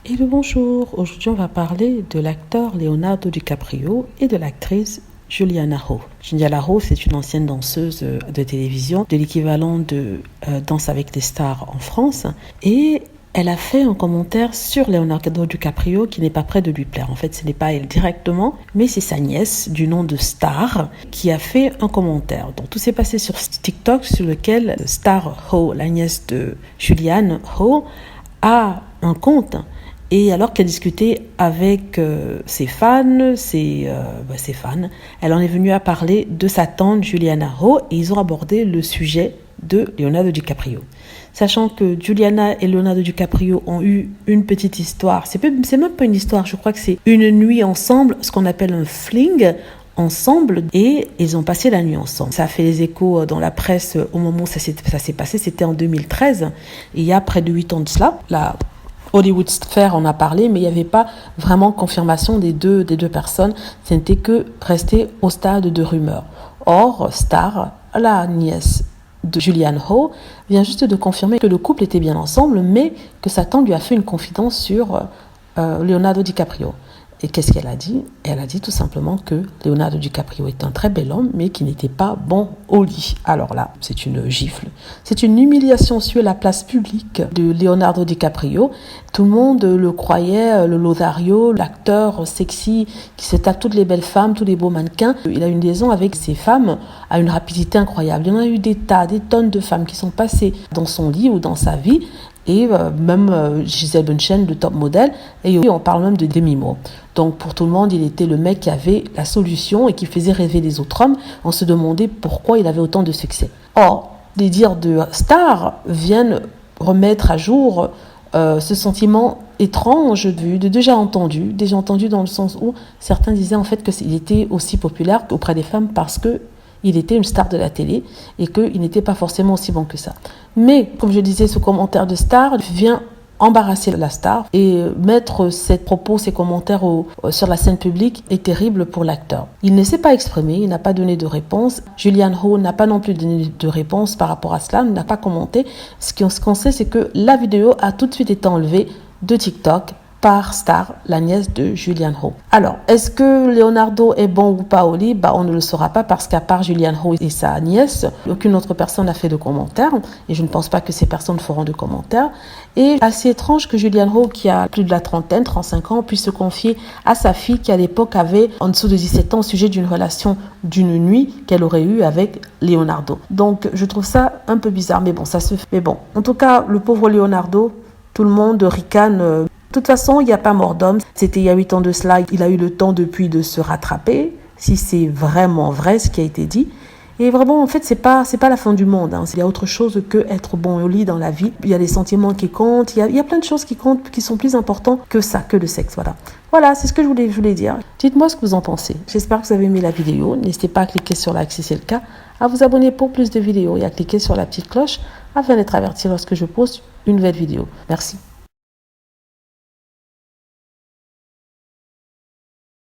Hello, bonjour. Aujourd'hui, on va parler de l'acteur Leonardo DiCaprio et de l'actrice Julianne Hough. Julianne Hough, c'est une ancienne danseuse de télévision, de l'équivalent de Danse avec les stars en France. Et elle a fait un commentaire sur Leonardo DiCaprio qui n'est pas près de lui plaire. En fait, ce n'est pas elle directement, mais c'est sa nièce du nom de Star qui a fait un commentaire. Donc, tout s'est passé sur TikTok, sur lequel Star Hough, la nièce de Julianne Hough, a un compte. Et alors qu'elle discutait avec ses fans, elle en est venue à parler de sa tante Juliana Hough et ils ont abordé le sujet de Leonardo DiCaprio. Sachant que Juliana et Leonardo DiCaprio ont eu une petite histoire, c'est même pas une histoire, je crois que c'est une nuit ensemble, ce qu'on appelle un fling ensemble, et ils ont passé la nuit ensemble. Ça a fait les échos dans la presse au moment où ça s'est passé, c'était en 2013, et il y a près de 8 ans de cela. La Hollywood Fair en a parlé, mais il n'y avait pas vraiment confirmation des deux personnes. Ce n'était que resté au stade de rumeurs. Or, Star, la nièce de Julianne Hough, vient juste de confirmer que le couple était bien ensemble, mais que sa tante lui a fait une confidence sur Leonardo DiCaprio. Et qu'est-ce qu'elle a dit ? Elle a dit tout simplement que Leonardo DiCaprio est un très bel homme, mais qui n'était pas bon au lit. Alors là, c'est une gifle. C'est une humiliation sur la place publique de Leonardo DiCaprio. Tout le monde le croyait, le Lothario, l'acteur sexy qui se tape toutes les belles femmes, tous les beaux mannequins. Il a une liaison avec ces femmes à une rapidité incroyable. Il y en a eu des tonnes de femmes qui sont passées dans son lit ou dans sa vie. Et même Gisele Bündchen, le top modèle, et on parle même de Demi Moore. Donc pour tout le monde, il était le mec qui avait la solution et qui faisait rêver les autres hommes. On se demandait pourquoi il avait autant de succès. Or, les dires de Star viennent remettre à jour ce sentiment étrange déjà entendu dans le sens où certains disaient en fait qu'il était aussi populaire auprès des femmes parce que il était une star de la télé et qu'il n'était pas forcément aussi bon que ça. Mais, comme je disais, ce commentaire de Star vient embarrasser la star et mettre ces commentaires sur la scène publique est terrible pour l'acteur. Il ne s'est pas exprimé, il n'a pas donné de réponse. Julianne Hough n'a pas non plus donné de réponse par rapport à cela, n'a pas commenté. Ce qu'on sait, c'est que la vidéo a tout de suite été enlevée de TikTok par Star, la nièce de Julianne Hough. Alors, est-ce que Leonardo est bon ou pas au lit ? On ne le saura pas parce qu'à part Julianne Hough et sa nièce, aucune autre personne n'a fait de commentaires et je ne pense pas que ces personnes feront de commentaires. Et assez étrange que Julianne Hough, qui a plus de la trentaine, 35 ans, puisse se confier à sa fille qui à l'époque avait en dessous de 17 ans au sujet d'une relation d'une nuit qu'elle aurait eue avec Leonardo. Donc, je trouve ça un peu bizarre, mais bon, ça se fait. Mais bon, en tout cas, le pauvre Leonardo, tout le monde ricane. De toute façon, il n'y a pas mort d'homme. C'était il y a 8 ans de cela. Il a eu le temps depuis de se rattraper, si c'est vraiment vrai ce qui a été dit. Et vraiment, en fait, c'est pas la fin du monde. Il y a autre chose que être bon au lit dans la vie. Il y a les sentiments qui comptent. Il y a plein de choses qui comptent, qui sont plus importantes que ça, que le sexe. Voilà, c'est ce que je voulais dire. Dites-moi ce que vous en pensez. J'espère que vous avez aimé la vidéo. N'hésitez pas à cliquer sur like si c'est le cas, à vous abonner pour plus de vidéos et à cliquer sur la petite cloche afin d'être averti lorsque je poste une nouvelle vidéo. Merci.